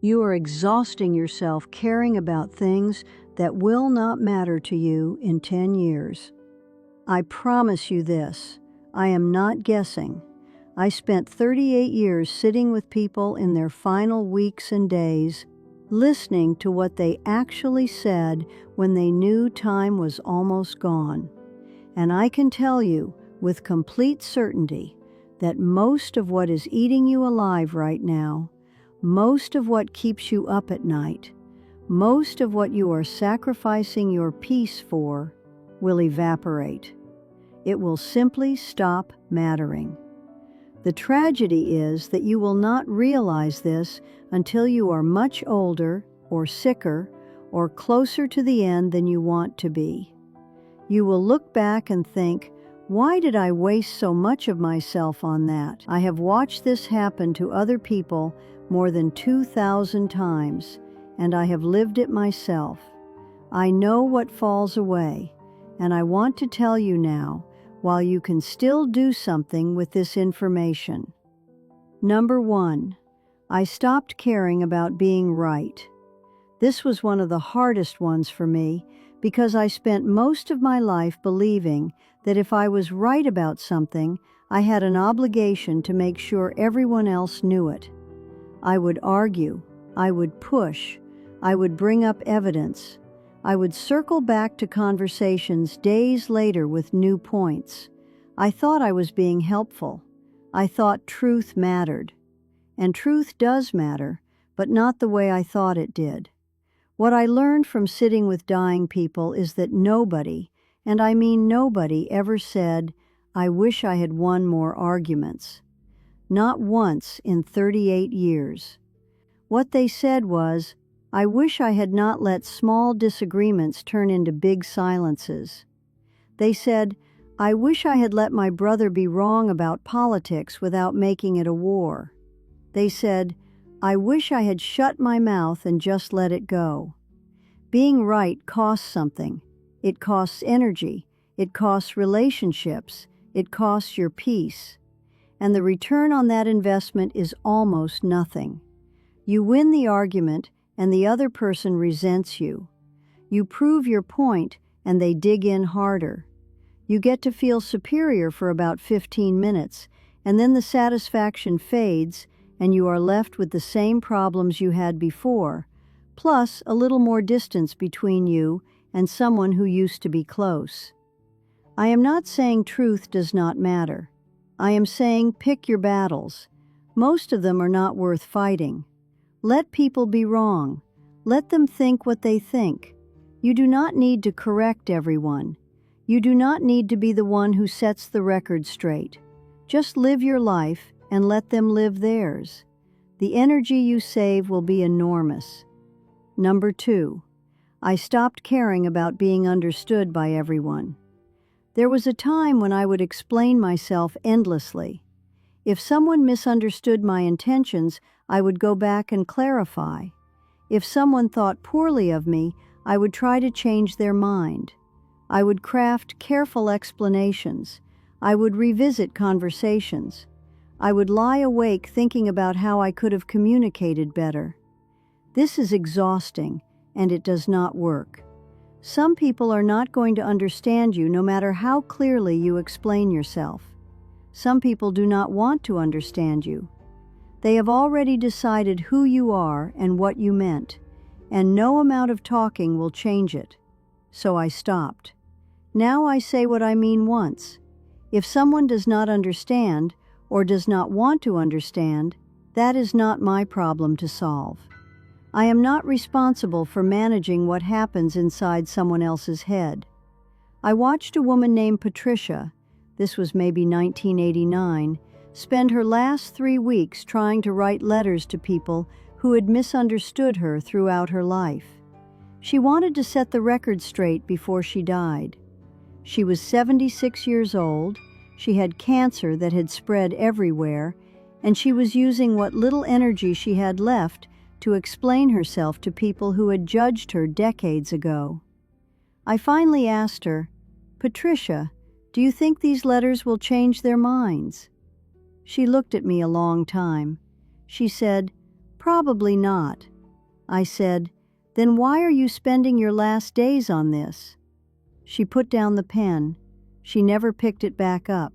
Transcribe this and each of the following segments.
You are exhausting yourself caring about things that will not matter to you in 10 years. I promise you this, I am not guessing. I spent 38 years sitting with people in their final weeks and days, listening to what they actually said when they knew time was almost gone. And I can tell you with complete certainty that most of what is eating you alive right now, most of what keeps you up at night, most of what you are sacrificing your peace for, will evaporate. It will simply stop mattering. The tragedy is that you will not realize this until you are much older or sicker or closer to the end than you want to be. You will look back and think, why did I waste so much of myself on that? I have watched this happen to other people more than 2,000 times, and I have lived it myself. I know what falls away, and I want to tell you now, while you can still do something with this information. Number 1, I stopped caring about being right. This was one of the hardest ones for me because I spent most of my life believing that if I was right about something, I had an obligation to make sure everyone else knew it. I would argue, I would push, I would bring up evidence. I would circle back to conversations days later with new points. I thought I was being helpful. I thought truth mattered. And truth does matter, but not the way I thought it did. What I learned from sitting with dying people is that nobody, and I mean nobody, ever said, I wish I had won more arguments. Not once in 38 years. What they said was, I wish I had not let small disagreements turn into big silences. They said, I wish I had let my brother be wrong about politics without making it a war. They said, I wish I had shut my mouth and just let it go. Being right costs something. It costs energy. It costs relationships. It costs your peace. And the return on that investment is almost nothing. You win the argument, and the other person resents you. You prove your point, and they dig in harder. You get to feel superior for about 15 minutes, and then the satisfaction fades, and you are left with the same problems you had before, plus a little more distance between you and someone who used to be close. I am not saying truth does not matter. I am saying pick your battles. Most of them are not worth fighting. Let people be wrong. Let them think what they think. You do not need to correct everyone. You do not need to be the one who sets the record straight. Just live your life and let them live theirs. The energy you save will be enormous. Number 2, I stopped caring about being understood by everyone. There was a time when I would explain myself endlessly. If someone misunderstood my intentions, I would go back and clarify. If someone thought poorly of me, I would try to change their mind. I would craft careful explanations. I would revisit conversations. I would lie awake thinking about how I could have communicated better. This is exhausting, and it does not work. Some people are not going to understand you no matter how clearly you explain yourself. Some people do not want to understand you. They have already decided who you are and what you meant, and no amount of talking will change it. So I stopped. Now I say what I mean once. If someone does not understand or does not want to understand, that is not my problem to solve. I am not responsible for managing what happens inside someone else's head. I watched a woman named Patricia, this was maybe 1989, spend her last 3 weeks trying to write letters to people who had misunderstood her throughout her life. She wanted to set the record straight before she died. She was 76 years old, she had cancer that had spread everywhere, and she was using what little energy she had left to explain herself to people who had judged her decades ago. I finally asked her, Patricia, do you think these letters will change their minds? She looked at me a long time. She said, probably not, I said, "Then why are you spending your last days on this?" She put down the pen. She never picked it back up.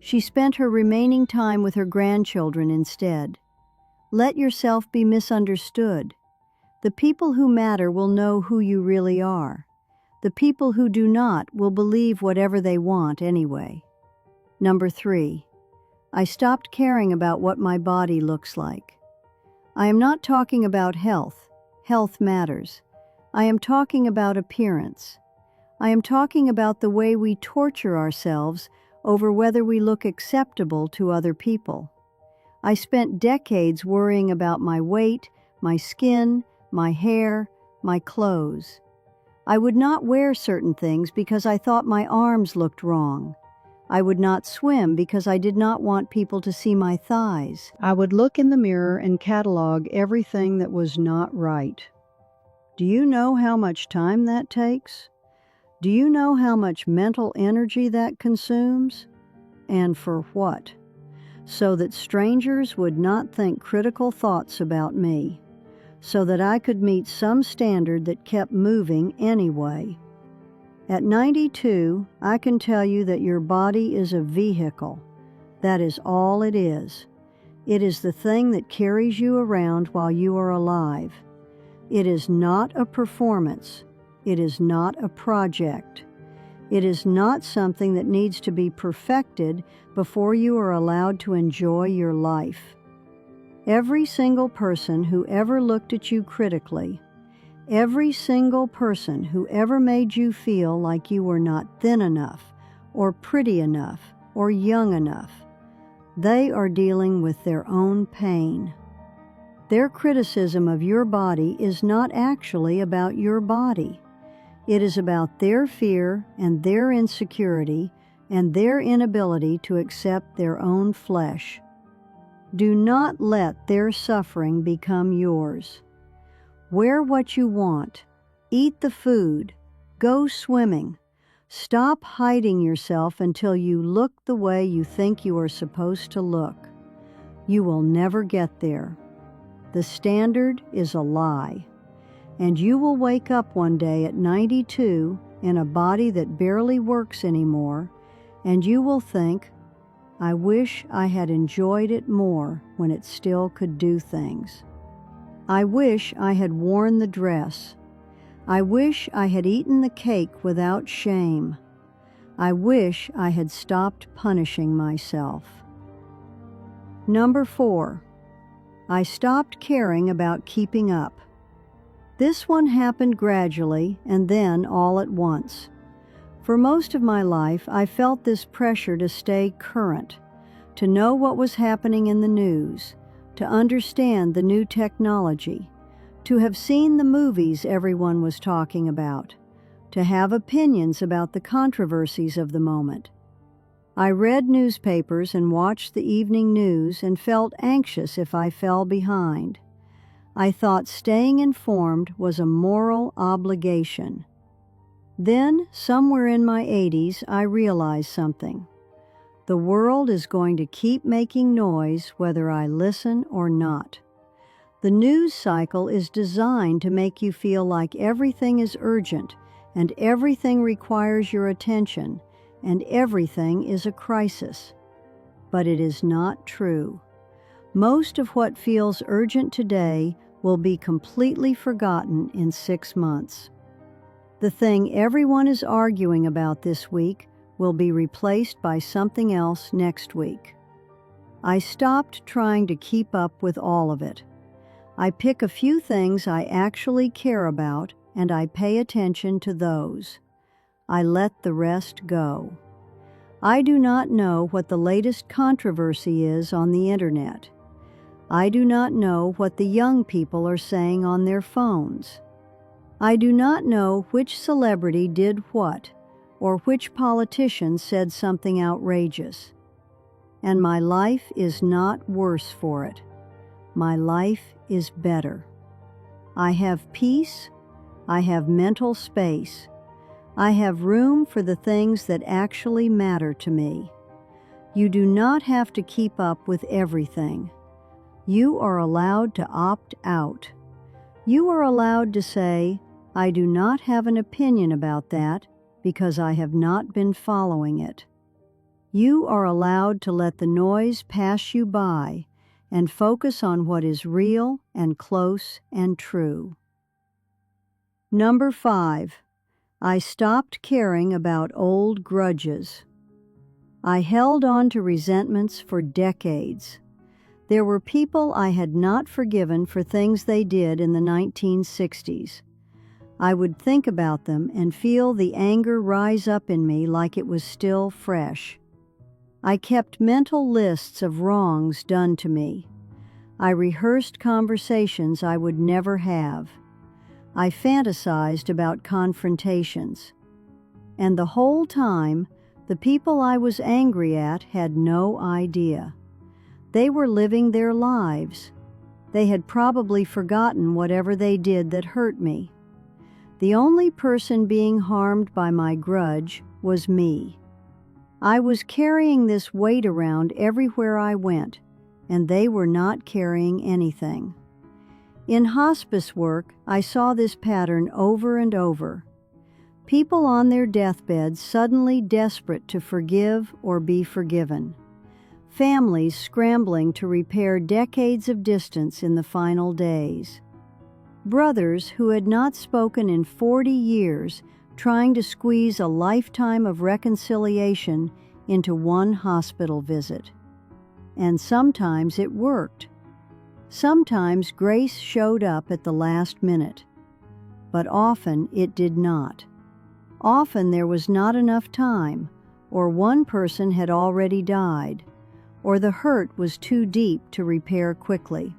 She spent her remaining time with her grandchildren instead. Let yourself be misunderstood. The people who matter will know who you really are. The people who do not will believe whatever they want anyway. Number 3. I stopped caring about what my body looks like. I am not talking about health. Health matters. I am talking about appearance. I am talking about the way we torture ourselves over whether we look acceptable to other people. I spent decades worrying about my weight, my skin, my hair, my clothes. I would not wear certain things because I thought my arms looked wrong. I would not swim because I did not want people to see my thighs. I would look in the mirror and catalog everything that was not right. Do you know how much time that takes? Do you know how much mental energy that consumes? And for what? So that strangers would not think critical thoughts about me, so that I could meet some standard that kept moving anyway. At 92, I can tell you that your body is a vehicle. That is all it is. It is the thing that carries you around while you are alive. It is not a performance. It is not a project. It is not something that needs to be perfected before you are allowed to enjoy your life. Every single person who ever looked at you critically, every single person who ever made you feel like you were not thin enough, or pretty enough, or young enough, they are dealing with their own pain. Their criticism of your body is not actually about your body. It is about their fear and their insecurity and their inability to accept their own flesh. Do not let their suffering become yours. Wear what you want. Eat the food. Go swimming. Stop hiding yourself until you look the way you think you are supposed to look. You will never get there. The standard is a lie. And you will wake up one day at 92 in a body that barely works anymore, and you will think, I wish I had enjoyed it more when it still could do things. I wish I had worn the dress. I wish I had eaten the cake without shame. I wish I had stopped punishing myself. Number 4. I stopped caring about keeping up. This one happened gradually and then all at once. For most of my life, I felt this pressure to stay current, to know what was happening in the news, to understand the new technology, to have seen the movies everyone was talking about, to have opinions about the controversies of the moment. I read newspapers and watched the evening news and felt anxious if I fell behind. I thought staying informed was a moral obligation. Then, somewhere in my 80s, I realized something. The world is going to keep making noise whether I listen or not. The news cycle is designed to make you feel like everything is urgent and everything requires your attention and everything is a crisis. But it is not true. Most of what feels urgent today will be completely forgotten in 6 months. The thing everyone is arguing about this week will be replaced by something else next week. I stopped trying to keep up with all of it. I pick a few things I actually care about and I pay attention to those. I let the rest go. I do not know what the latest controversy is on the internet. I do not know what the young people are saying on their phones. I do not know which celebrity did what, or which politician said something outrageous. And my life is not worse for it. My life is better. I have peace. I have mental space. I have room for the things that actually matter to me. You do not have to keep up with everything. You are allowed to opt out. You are allowed to say, "I do not have an opinion about that because I have not been following it." You are allowed to let the noise pass you by and focus on what is real and close and true. Number 5. I stopped caring about old grudges. I held on to resentments for decades. There were people I had not forgiven for things they did in the 1960s. I would think about them and feel the anger rise up in me like it was still fresh. I kept mental lists of wrongs done to me. I rehearsed conversations I would never have. I fantasized about confrontations. And the whole time, the people I was angry at had no idea. They were living their lives. They had probably forgotten whatever they did that hurt me. The only person being harmed by my grudge was me. I was carrying this weight around everywhere I went, and they were not carrying anything. In hospice work, I saw this pattern over and over. People on their deathbeds suddenly desperate to forgive or be forgiven. Families scrambling to repair decades of distance in the final days. Brothers who had not spoken in 40 years trying to squeeze a lifetime of reconciliation into one hospital visit. And sometimes it worked. Sometimes grace showed up at the last minute. But often it did not. Often there was not enough time, or one person had already died, or the hurt was too deep to repair quickly.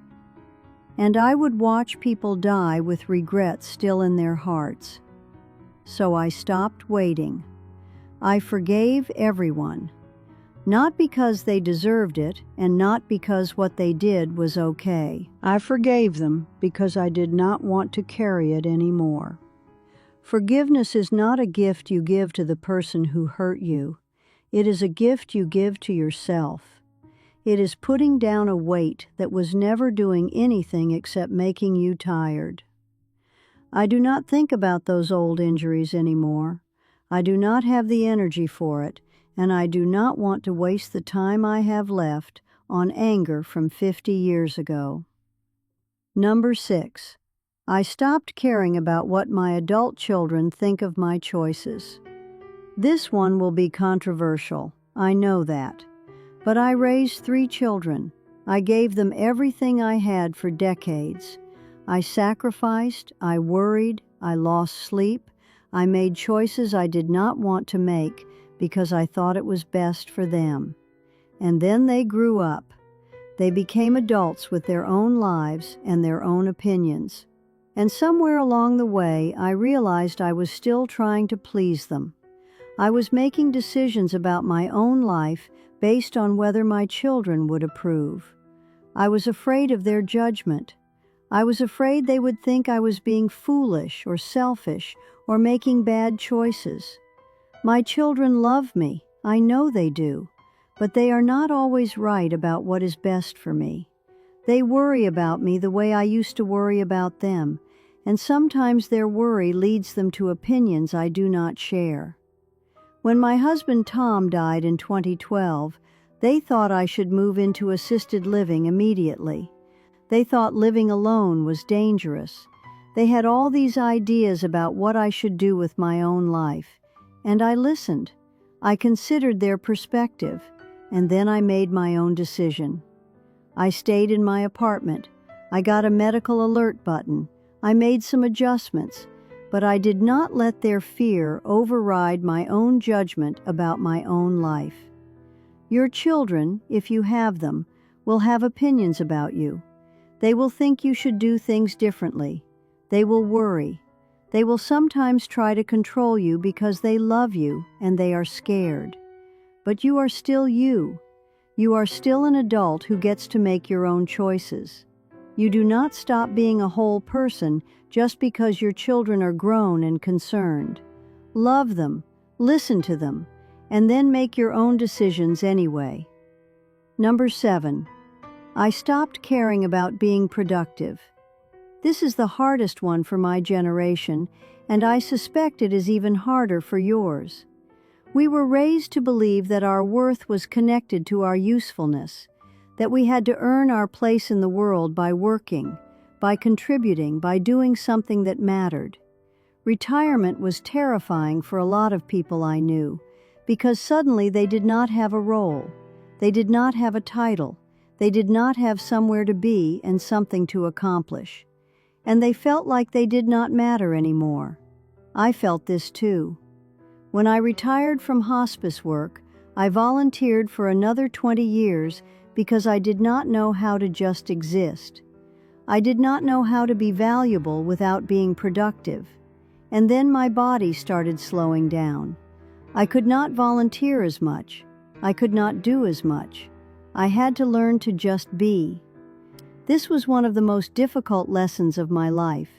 And I would watch people die with regret still in their hearts. So I stopped waiting. I forgave everyone, not because they deserved it and not because what they did was okay. I forgave them because I did not want to carry it anymore. Forgiveness is not a gift you give to the person who hurt you. It is a gift you give to yourself. It is putting down a weight that was never doing anything except making you tired. I do not think about those old injuries anymore. I do not have the energy for it, and I do not want to waste the time I have left on anger from 50 years ago. Number 6. I stopped caring about what my adult children think of my choices. This one will be controversial, I know that. But I raised 3 children. I gave them everything I had for decades. I sacrificed, I worried, I lost sleep, I made choices I did not want to make because I thought it was best for them. And then they grew up. They became adults with their own lives and their own opinions. And somewhere along the way, I realized I was still trying to please them. I was making decisions about my own life based on whether my children would approve. I was afraid of their judgment. I was afraid they would think I was being foolish or selfish or making bad choices. My children love me, I know they do, but they are not always right about what is best for me. They worry about me the way I used to worry about them, and sometimes their worry leads them to opinions I do not share. When my husband Tom died in 2012, they thought I should move into assisted living immediately. They thought living alone was dangerous. They had all these ideas about what I should do with my own life, and I listened. I considered their perspective, and then I made my own decision. I stayed in my apartment. I got a medical alert button. I made some adjustments, but I did not let their fear override my own judgment about my own life. Your children, if you have them, will have opinions about you. They will think you should do things differently. They will worry. They will sometimes try to control you because they love you and they are scared. But you are still you. You are still an adult who gets to make your own choices. You do not stop being a whole person just because your children are grown and concerned. Love them, listen to them, and then make your own decisions anyway. Number 7. I stopped caring about being productive. This is the hardest one for my generation, and I suspect it is even harder for yours. We were raised to believe that our worth was connected to our usefulness, that we had to earn our place in the world by working, by contributing, by doing something that mattered. Retirement was terrifying for a lot of people I knew, because suddenly they did not have a role, they did not have a title, they did not have somewhere to be and something to accomplish. And they felt like they did not matter anymore. I felt this too. When I retired from hospice work, I volunteered for another 20 years because I did not know how to just exist. I did not know how to be valuable without being productive. And then my body started slowing down. I could not volunteer as much. I could not do as much. I had to learn to just be. This was one of the most difficult lessons of my life.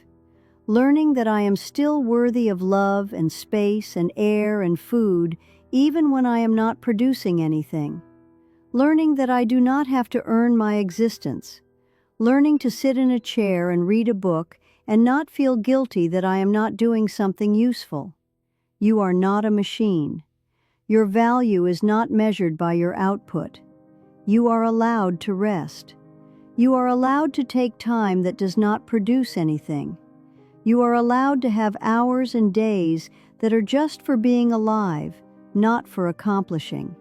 Learning that I am still worthy of love and space and air and food even when I am not producing anything. Learning that I do not have to earn my existence. Learning to sit in a chair and read a book and not feel guilty that I am not doing something useful. You are not a machine. Your value is not measured by your output. You are allowed to rest. You are allowed to take time that does not produce anything. You are allowed to have hours and days that are just for being alive, not for accomplishing.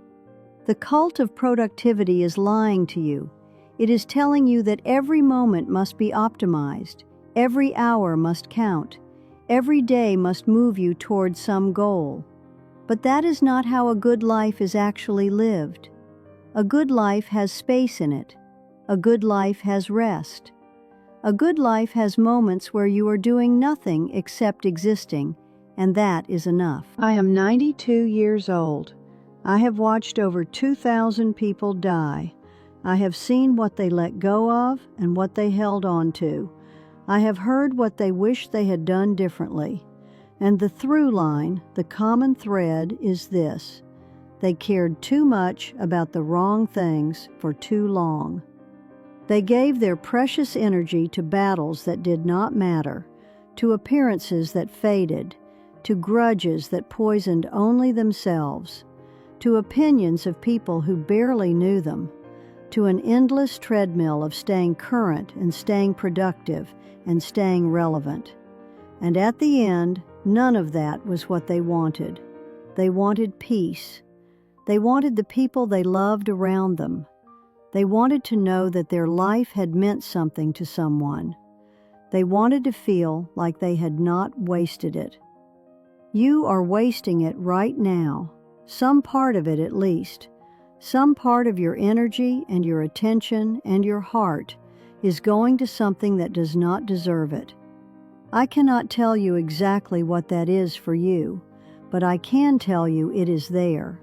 The cult of productivity is lying to you. It is telling you that every moment must be optimized, every hour must count, every day must move you toward some goal. But that is not how a good life is actually lived. A good life has space in it. A good life has rest. A good life has moments where you are doing nothing except existing, and that is enough. I am 92 years old. I have watched over 2,000 people die. I have seen what they let go of and what they held on to. I have heard what they wish they had done differently. And the through line, the common thread, is this: they cared too much about the wrong things for too long. They gave their precious energy to battles that did not matter, to appearances that faded, to grudges that poisoned only themselves, to opinions of people who barely knew them, to an endless treadmill of staying current and staying productive and staying relevant. And at the end, none of that was what they wanted. They wanted peace. They wanted the people they loved around them. They wanted to know that their life had meant something to someone. They wanted to feel like they had not wasted it. You are wasting it right now, some part of it at least. Some part of your energy and your attention and your heart is going to something that does not deserve it. I cannot tell you exactly what that is for you, but I can tell you it is there.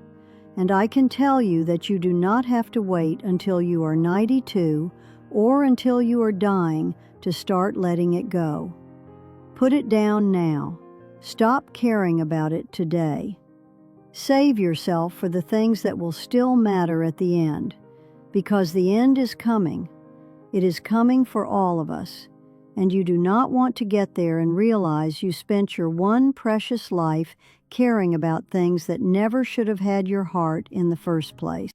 And I can tell you that you do not have to wait until you are 92 or until you are dying to start letting it go. Put it down now. Stop caring about it today. Save yourself for the things that will still matter at the end, because the end is coming. It is coming for all of us, and you do not want to get there and realize you spent your one precious life caring about things that never should have had your heart in the first place.